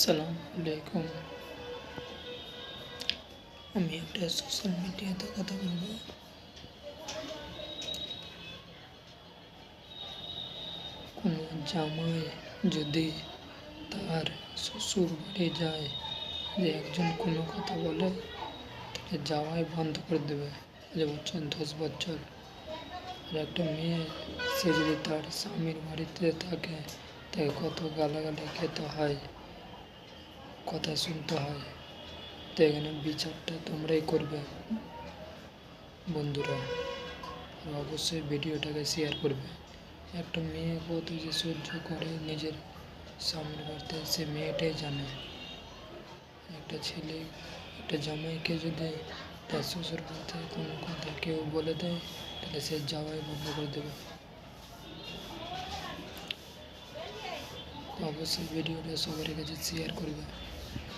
আসসালামু আলাইকুম। আমি একটা সোশ্যাল মিডিয়াতে কথা বলবো। কোনো জামাই যদি তার শ্বশুর বাড়ি যায়, যে একজন কোনো কথা বলে তাকে যাওয়াই বন্ধ করে দেবে, যে বলছেন 10 বছর। আর একটা মেয়ে, সে যদি তার স্বামীর বাড়িতে থাকে, তাকে কত গালাগালি খেতে হয়, কথা শুনতে হয়। তো এখানে বিচারটা তোমরাই করবে বন্ধুরা, আর অবশ্যই ভিডিওটাকে শেয়ার করবে। একটা মেয়ে কত যে সহ্য করে নিজের স্বামীর বাড়িতে, সে মেয়েটাই জানে। একটা ছেলে, একটা জামাইকে যদি তার শ্বশুর বাড়িতে কোনো কথা কেউ বলে দেয়, তাহলে সে যাওয়াই বন্ধ করে দেবে। অবশ্যই ভিডিওটা সবার কাছে শেয়ার করবে।